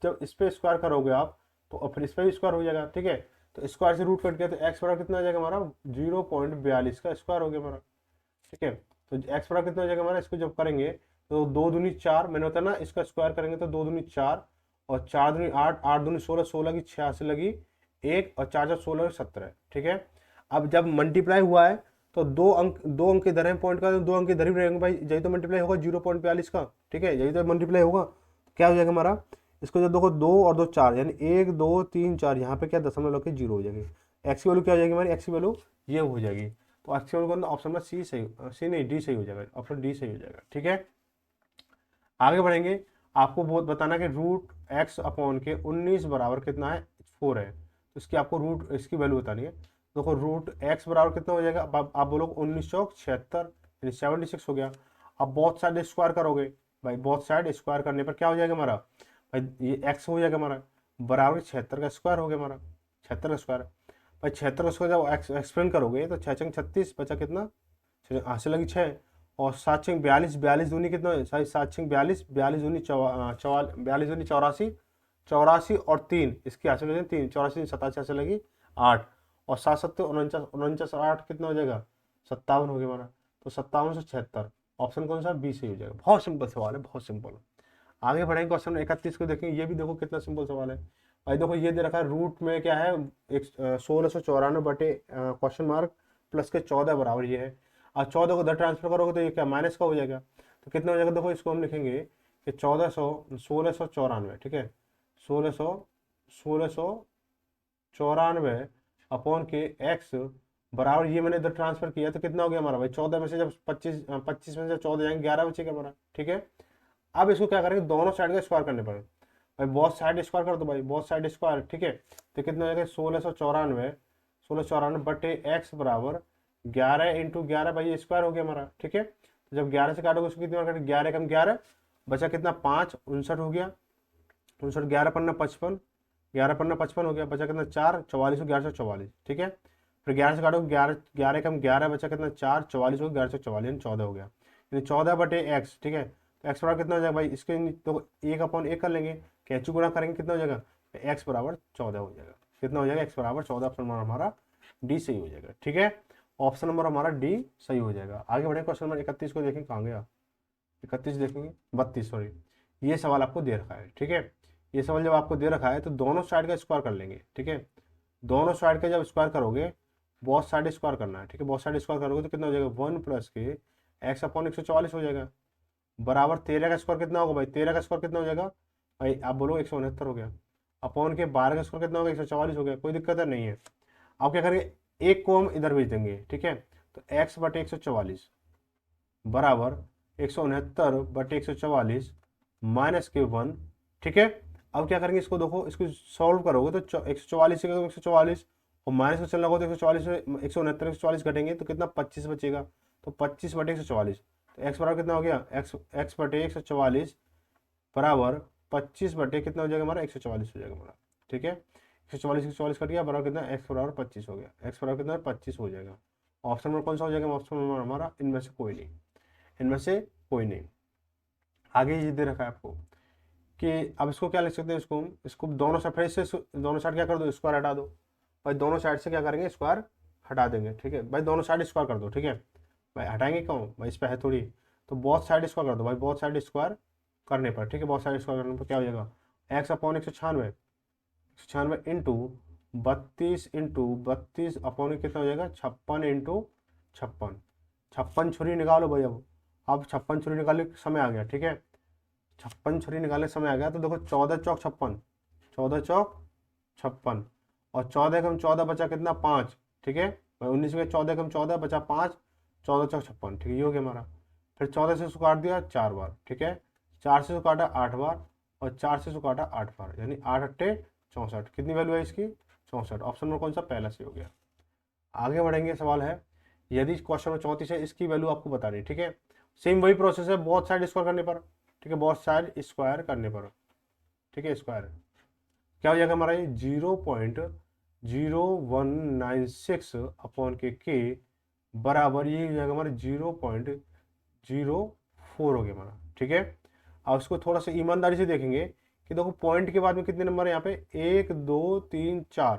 जब इस पे स्क्वायर करोगे आप, तो फिर इस पे भी स्क्वायर हो जाएगा। ठीक है, तो स्क्वायर से रूट कट गया, तो एक्स बराबर कितना आ जाएगा हमारा, 0.42 का स्क्वायर हो गया हमारा। ठीक है, तो एक्स बराबर कितना हो जाएगा हमारा, इसको जब करेंगे तो 2 दूनी 4, मैंने बताया ना, इसका स्क्वायर करेंगे तो 2 दूनी 4, और 4 दूनी 8, 8 दूनी 16, 16 की 86 लगी 1, और 4 4 16 17। ठीक है, अब जब मल्टीप्लाई हुआ है तो दो अंक इधर है पॉइंट का, तो 2 अंक इधर ही रहेंगे भाई, यही तो मल्टीप्लाई होगा 0.42 का। ठीक है, यही तो मल्टीप्लाई होगा, क्या हो जाएगा हमारा, इसको जब देखो 2 और 2 4, यानी 1 2 3 4, यहाँ पे क्या दशमलव के 0 हो जाएंगे। एक्स की वैल्यू क्या हो जाएगी हमारी, एक्स की वैल्यू ये हो जाएगी। तो एक्स की वैल्यू ऑप्शन में सी नहीं, डी सही हो जाएगा, ऑप्शन डी सही हो जाएगा। ठीक है, आगे बढ़ेंगे, आपको बहुत बताना कि रूट एक्स अपॉन के 19 बराबर कितना है, 4 है, तो इसकी आपको रूट इसकी वैल्यू बतानी है। देखो रूट एक्स बराबर कितना हो जाएगा, अब आप बोलोगे 1976, यानी 76 हो गया। अब बोथ साइड स्क्वायर करोगे, भाई बोथ साइड स्क्वायर करने पर क्या हो जाएगा हमारा, भाई ये एक्स हो जाएगा हमारा, बराबर 76 का स्क्वायर हो गया हमारा, 76 का स्क्वायर। भाई 76 का स्क्वायर जब एक्सप्लेन करोगे तो 6 6 36 बचा कितना, हाथ से लगी 6, और 7×42, 42 दूनी कितना है, सॉरी 7×42, 42 दूनी 42 दूनी 84, 84 और 3 इसकी हासिल लगी 3, 84 87 हासिल लगी 8, और 7 7 49, 49 और 8 कितना हो जाएगा 57 हो गया हमारा। तो 57 से 76, ऑप्शन कौन सा, बी सही हो जाएगा। बहुत सिंपल सवाल है, बहुत सिंपल। आगे बढ़ेंगे क्वेश्चन 31 को देखेंगे। ये भी देखो कितना सिंपल सवाल है भाई। देखो ये दे रखा है, रूट में क्या है, 1694 बटे क्वेश्चन मार्क प्लस के 14 बराबर ये है। और 14 को इधर ट्रांसफर करोगे तो ये क्या माइनस का हो जाएगा। तो कितना हो जाएगा, देखो इसको हम लिखेंगे कि 1694, ठीक है, 1694 अपॉन के एक्स बराबर, ये मैंने इधर ट्रांसफर किया तो कितना हो गया हमारा भाई, 14 में से जब 25 में से 14 जाएंगे 11 बचेगा हमारा, ठीक है। अब इसको क्या करेंगे, दोनों साइड का स्क्वायर करने पड़े भाई, बहुत साइड स्क्वायर कर दो भाई, बहुत साइड स्क्वायर, ठीक है। तो कितना हो जाएगा 1694 बटे एक्स बराबर 11 × 11 भाई, ये स्क्वायर हो गया हमारा, ठीक है। तो जब 11 से काटोगे उसको कितना काटेंगे, 11 कम 11 बचा कितना 5, 59 हो गया, 59, 11 पन्ना 55, 11 पन्ना 55 हो गया, बचा कितना 4, 44 हो, 1144, ठीक है। फिर 11 से काटोगे 11, 11 कम 11 बचा कितना 4, 44 हो, 1144 यानी 14 हो गया, यानी 14 बटे एक्स, ठीक है। तो एक्स बराबर कितना हो जाएगा भाई, इसके तो 1/1 कर लेंगे, कैंची गुणा करेंगे कितना हो जाएगा, एक्स बराबर 14 हो जाएगा। कितना हो जाएगा, एक्स बराबर 14, ऑप्शन नंबर हमारा डी सही हो जाएगा, ठीक है। ऑप्शन नंबर हमारा डी सही हो जाएगा। आगे बढ़े क्वेश्चन नंबर 31 को देखें, कहाँ गया 31 देखेंगे, 32 सॉरी। ये सवाल आपको दे रखा है, ठीक है। ये सवाल जब आपको दे रखा है तो दोनों साइड का स्क्वायर कर लेंगे, ठीक है। दोनों साइड का जब स्क्वायर करोगे, बहुत साइड स्क्वायर करना है, ठीक है। बहुत साइड स्क्वायर करोगे तो कितना हो जाएगा, 1 प्लस के एक्स अपॉन 144 हो जाएगा, बराबर 13 का स्क्वायर कितना होगा भाई, 13 का स्क्वायर कितना हो जाएगा भाई, आप बोलो 169 हो गया, अपॉन के 12 का स्क्वायर कितना होगा 144 हो गया, कोई दिक्कत नहीं है। अब क्या करेंगे, एक को हम इधर भेज देंगे, ठीक है। तो x बटे 144 बराबर 169 बटे 144 माइनस के 1, ठीक है। अब क्या करेंगे, इसको देखो, इसको सॉल्व करोगे तो 144 से 144 और माइनस में चलना होगा तो 144 से 169 144 घटेंगे तो कितना 25 बचेगा। तो 25 बटे 144, तो एक्स बराबर कितना हो गया, एक्स बटे 144 बराबर 25 बटे कितना हो जाएगा हमारा 144 हो जाएगा हमारा, ठीक है। 144 कट गया, बराबर कितना, एक्स बराबर 25 हो गया, एक्स बराबर कितना 25 हो जाएगा। ऑप्शन नंबर कौन सा हो जाएगा, ऑप्शन नंबर हमारा इनमें से कोई नहीं, इनमें से कोई नहीं। आगे ये दे रखा है आपको कि अब इसको क्या लिख सकते हैं, इसको दोनों साइड फिर से दोनों साइड क्या कर दो, स्क्वायर हटा दो भाई, दोनों साइड से क्या करेंगे, स्क्वायर हटा देंगे, ठीक है भाई। दोनों साइड स्क्वायर कर दो, ठीक है भाई, हटाएंगे क्यों भाई, इस पर है थोड़ी, तो बहुत साइड स्क्वायर कर दो भाई, बहुत साइड स्क्वायर करने पर, ठीक है। बहुत साइड स्क्वायर करने पर क्या हो जाएगा, एक्स अपॉन 196 इंटू 32 अपॉन कितना हो जाएगा 56 इंटू 56, 56 छुरी निकालो भाई। अब 56 छुरी निकालने का समय आ गया, ठीक है। 56 छुरी निकालने का समय आ गया तो देखो 14 चौक 56, 14 चौक 56 और 14 कम 14 बचा कितना 5, ठीक है भाई। 19 में 14 कम 14 बचा 5, 14 चौक 56, ठीक है, ये हो गया हमारा। फिर 14 से इसको काट दिया 4 बार, ठीक है। 4 से इसको काटा 8 बार और 4 से इसको काटा 8 बार, यानी 8 अट्ठे 64, कितनी वैल्यू है इसकी 64। ऑप्शन में कौन सा, पहला से हो गया। आगे बढ़ेंगे, सवाल है यदि क्वेश्चन में 34 है, इसकी वैल्यू आपको बतानी है, ठीक है। सेम वही प्रोसेस है, बहुत साइड स्क्वायर करने पर, ठीक है, बहुत साइड स्क्वायर करने पर, ठीक है। स्क्वायर क्या हो जाएगा हमारा, ये 0.0196 अपॉन के बराबर ये हो जाएगा हमारा 0.04 हो गया हमारा, ठीक है। अब उसको थोड़ा सा ईमानदारी से देखेंगे कि देखो पॉइंट के बाद में कितने नंबर है यहाँ पे, 1 2 3 4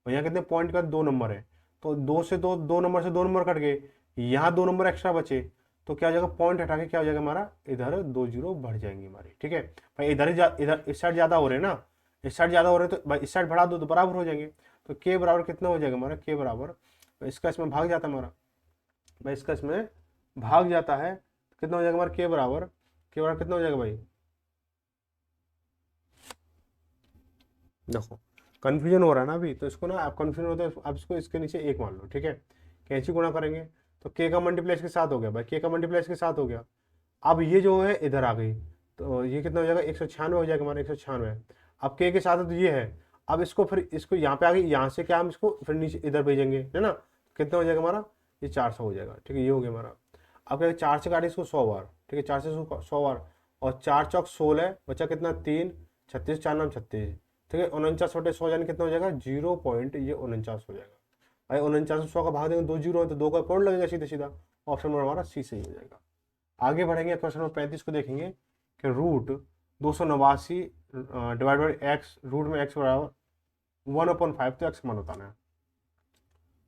और यहाँ कितने पॉइंट के बाद 2 नंबर है, तो 2 से 2 नंबर से 2 नंबर कट गए, यहाँ 2 नंबर एक्स्ट्रा बचे, तो क्या हो जाएगा, पॉइंट हटा के क्या हो जाएगा हमारा, इधर 2 जीरो बढ़ जाएंगे हमारी, ठीक है भाई। इधर इस साइड ज़्यादा हो रहे हैं ना, इस साइड ज़्यादा हो रहे हैं तो भाई इस साइड बढ़ा दो तो बराबर हो जाएंगे। तो के बराबर कितना हो जाएगा हमारा, के बराबर इसका इसमें भाग जाता है हमारा भाई, इसका इसमें भाग जाता है, कितना हो जाएगा हमारा के बराबर कितना हो जाएगा भाई, देखो कन्फ्यूजन हो रहा है ना अभी, तो इसको ना आप कन्फ्यूजन होता है, आप इसको इसके नीचे 1 मान लो, ठीक है। कैंची गुणा करेंगे तो के का मल्टीप्लाई इसके साथ हो गया भाई, के का मल्टीप्लाई इसके साथ हो गया। अब ये जो है इधर आ गई तो ये कितना हो जाएगा 196 हो जाएगा हमारा 196। अब के साथ है तो ये है, अब इसको फिर इसको यहाँ पे आ गई, यहाँ से क्या हम इसको फिर नीचे इधर भेजेंगे, है ना। कितना हो जाएगा हमारा, ये 400 हो जाएगा, ठीक है, ये हो गया हमारा। अब क्या 4 से काटे इसको 100 बार, ठीक है, 4 से 100 बार और 4 चौक 16 बचा कितना 3, 36 4 नाम 36, ठीक है। 49 बटे 100 यानी कितना हो जाएगा 0.49 हो जाएगा भाई। 49 100 का भाग देंगे 2 जीरो है तो 2 का पॉइंट लगेगा सीधा सीधा, ऑप्शन नंबर हमारा सी सही हो जाएगा। आगे बढ़ेंगे, क्वेश्चन नंबर 35 को देखेंगे कि root 289 divide by x, root में एक्स बराबर 1/5, तो एक्स का मान बताना है।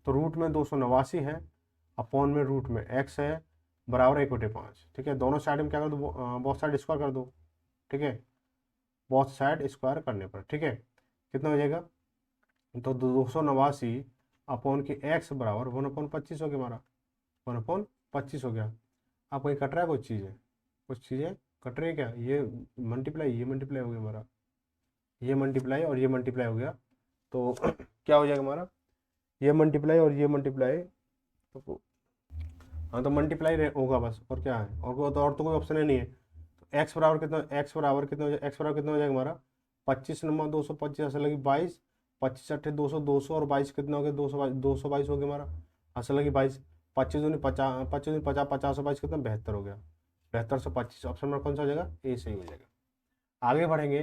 तो रूट में 289 है, अपॉन में रूट में एक्स है, बराबर 1/5। ठीक है, दोनों साइड में क्या कर दो, बोथ साइड स्क्वायर कर दो। ठीक है, बोथ साइड स्क्वायर करने पर, ठीक है, कितना हो जाएगा, तो 289 अपॉन के एक्स बराबर 1/25 हो गया हमारा, 1/25 हो गया। आप कहीं कट रहा है कुछ चीज़ें कट रही है क्या, ये मल्टीप्लाई हो गया हमारा, ये मल्टीप्लाई और ये मल्टीप्लाई हो गया, तो क्या हो जाएगा हमारा, ये मल्टीप्लाई और ये मल्टीप्लाई, तो हाँ तो मल्टीप्लाई होगा बस, और क्या है, और तो कोई ऑप्शन ही नहीं है। तो एक्स बराबर कितना, एक्स बराबर कितना हो जाएगा हमारा, 25 नंबर 225 असल लगी 22, 25 अट्ठे 200, 200 और 22 कितना हो गया, 222 हो गया हमारा, असल लगी 22, 25 दूनी 50, 25 दूनी 50, 50 और 22 कितना 72 हो गया, 72 से 25, ऑप्शन नंबर कौन सा हो जाएगा, ए सही हो जाएगा। आगे बढ़ेंगे,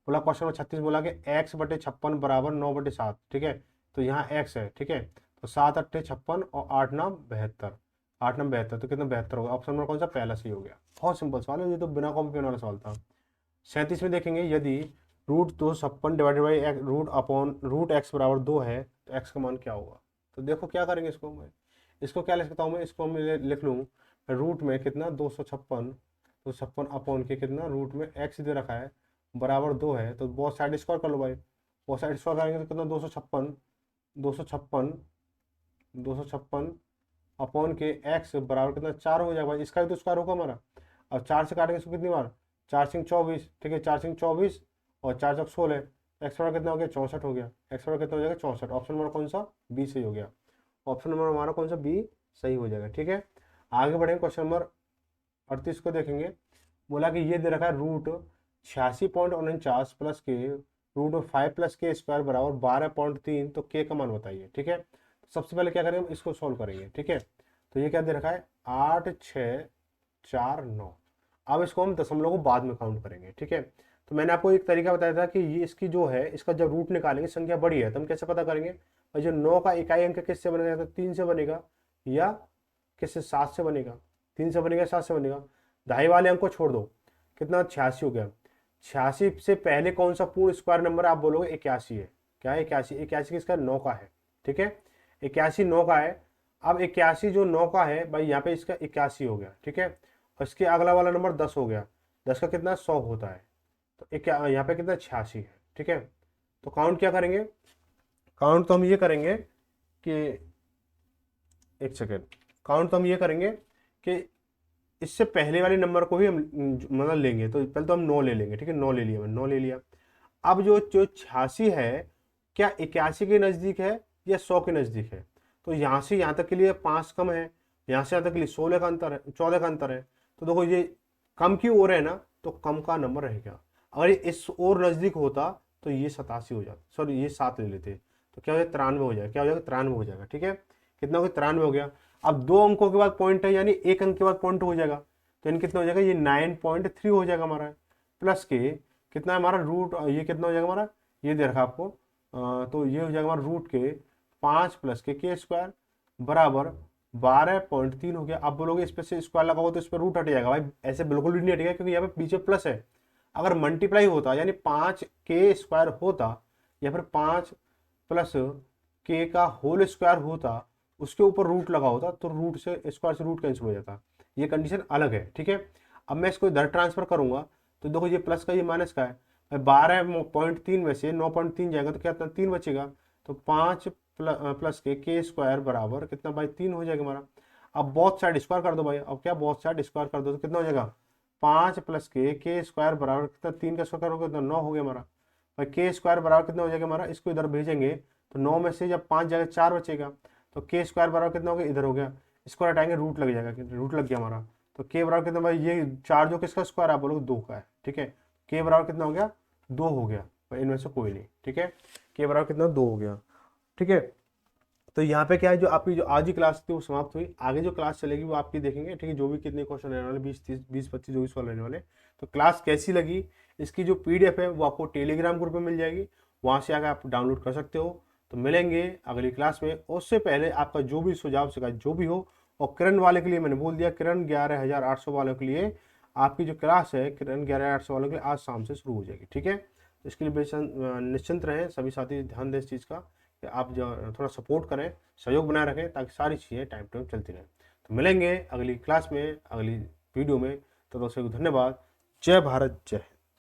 बोला क्वेश्चन नंबर 36 बोला कि x/56 बराबर 9/7। ठीक है, तो यहाँ x है, ठीक है, तो 7 अट्ठे 56 और 8 9 72, 8 9 72, तो कितना 72 होगा, ऑप्शन नंबर कौन सा, पहला सही हो गया। बहुत सिंपल सवाल है, ये तो बिना कॉम्प्लीकेशन वाला सवाल था। 37 में देखेंगे, यदि root 256 divided by root upon root x बराबर 2 है, तो एक्स का मान क्या होगा। तो देखो क्या करेंगे, इसको क्या लिख सकता हूँ मैं, इसको हम लिख लूँ रूट में कितना 256 अपॉन के कितना रूट में एक्स दे रखा है बराबर 2 है, तो बहुत साइड स्क्वायर कर लो भाई, बहुत साइड स्क्वायर करेंगे तो कितना 256 अपॉन के एक्स बराबर कितना 4 हो जाएगा भाई, इसका भी तो स्क्वायर होगा हमारा। अब 4 से काटेंगे इसको कितनी बार, 4 सिंग 24, ठीक है, 4 सिंग 24 और 4 चौक 16, एक्स बराबर कितना हो गया 64 हो गया, एक्स बराबर कितना हो जाएगा 64, ऑप्शन नंबर कौन सा, बी सही हो गया, ऑप्शन नंबर हमारा कौन सा, बी सही हो जाएगा। ठीक है, आगे बढ़ेंगे, क्वेश्चन नंबर 38 को देखेंगे, बोला कि ये दे रखा है रूट 86.49 प्लस के रूट 5 प्लस के स्क्वायर बराबर 12.3, तो के का मान बताइए। ठीक है, सबसे पहले क्या करेंगे, इसको सॉल्व करेंगे। ठीक है, तो ये क्या दे रखा है 8 6 4 9, अब इसको हम दशमलव को बाद में काउंट करेंगे। ठीक है, तो मैंने आपको एक तरीका बताया था कि ये इसकी जो है, इसका जब रूट निकालेंगे संख्या बड़ी है तो हम कैसे पता करेंगे, और जो 9 का इकाई अंक किससे बनेगा, तो 3 से बनेगा, या किससे 7 से बनेगा, 3 से बनेगा 7 से बनेगा, ढाई वाले अंक को छोड़ दो, कितना 86 हो गया। 86 से पहले कौन सा पूर्ण स्क्वायर नंबर आप बोलोगे, 81 है, क्या है 81, 81 किसका 9 का है। ठीक है, 81 9 का है, अब 81 जो 9 का है भाई, यहाँ पे इसका 81 हो गया। ठीक है, और इसके अगला वाला नंबर 10 हो गया, 10 का कितना 100 होता है, तो यहाँ पे कितना 86 है। ठीक है, तो काउंट क्या करेंगे, काउंट तो हम ये करेंगे कि एक सेकेंड, काउंट तो हम ये करेंगे कि इससे पहले वाले नंबर को ही हम मतलब लेंगे, तो पहले तो हम 9 ले लेंगे। ठीक है, 9 ले लिया, मैंने 9 ले लिया। अब जो जो 86 है, क्या 81 के नज़दीक है या 100 के नज़दीक है, तो यहाँ से यहाँ तक के लिए 5 कम है, यहाँ से यहाँ तक के लिए 16 का अंतर है, 14 का अंतर है, तो देखो ये कम की ओर है ना, तो कम का नंबर रहेगा। अगर ये इस और नज़दीक होता तो ये 87 हो जाता, सॉरी ये 7 ले लेते, तो क्या हो जाएगा 93 हो जाएगा, क्या हो जाएगा 93 हो जाएगा। ठीक है, कितना हो गया 93 हो गया। अब 2 अंकों के बाद पॉइंट है, यानी एक अंक के बाद पॉइंट हो जाएगा, तो यानी कितना हो जाएगा, ये 9.3 हो जाएगा हमारा, प्लस के कितना है हमारा रूट, ये कितना हो जाएगा हमारा, ये दे रखा आपको, तो ये हो जाएगा हमारा रूट के 5 प्लस के स्क्वायर बराबर 12.3 हो गया। अब बोलोगे इस पर से स्क्वायर लगाओ तो इस पर रूट हट जाएगा, भाई ऐसे बिल्कुल भी नहीं हटेगा, क्योंकि यहाँ पे पीछे प्लस है। अगर मल्टीप्लाई होता यानी 5 के स्क्वायर होता, या फिर 5 प्लस के का होल स्क्वायर होता, उसके ऊपर रूट लगा होता, तो रूट से स्क्वायर से रूट कैंसिल हो जाता, ये कंडीशन अलग है। ठीक है, अब मैं इसको इधर ट्रांसफर करूंगा, तो देखो ये प्लस का ये माइनस का है, 12.3 में से 9.3 जाएगा तो क्या 3 बचेगा, तो 5 प्लस के स्क्वायर बराबर कितना भाई 3 हो जाएगा हमारा। अब बोथ साइड स्क्वायर कर दो भाई, अब क्या बोथ साइड स्क्वायर कर दो तो कितना हो जाएगा 5 प्लस के स्क्वायर बराबर कितना 3 का स्क्वायर करोगे तो 9 हो गया हमारा भाई, के स्क्वायर बराबर कितना हो जाएगा हमारा, इसको इधर भेजेंगे तो 9 में से जब 5 जाएगा 4 बचेगा, तो के स्क्वायर बराबर कितना हो गया इधर हो गया, इसको हटाएंगे रूट लग जाएगा, रूट लग गया हमारा, तो के बराबर कितना भाई, ये 4 जो किसका स्क्वायर आप बोलोगे 2 का है। ठीक है, के बराबर कितना हो गया 2 हो गया भाई, इनमें से कोई नहीं। ठीक है, के बराबर कितना 2 हो गया। ठीक है, तो यहाँ पे क्या है, जो आपकी जो आज की क्लास थी वो समाप्त हुई, आगे जो क्लास चलेगी वो आपकी देखेंगे। ठीक है, जो भी कितने क्वेश्चन रहने वाले 20 30 20 25 जो भी सवाल रहने वाले, तो क्लास कैसी लगी, इसकी जो पीडीएफ है वो आपको टेलीग्राम ग्रुप में मिल जाएगी, वहाँ से आकर आप डाउनलोड कर सकते हो। तो मिलेंगे अगली क्लास में, उससे पहले आपका जो भी सुझाव शिकायत जो भी हो और किरण वाले के लिए मैंने बोल दिया, किरण 11,800 वालों के लिए आपकी जो क्लास है किरण 11,800 वालों के लिए आज शाम से शुरू हो जाएगी। ठीक है, तो इसके लिए निश्चिंत रहें, सभी साथी ध्यान दें इस चीज़ का कि आप जो थोड़ा सपोर्ट करें, सहयोग बनाए रखें, ताकि सारी चीज़ें टाइम टू टाइम चलती रहें। तो मिलेंगे अगली क्लास में, अगली वीडियो में। तो दोस्तों को धन्यवाद। जय भारत, जय हिंद।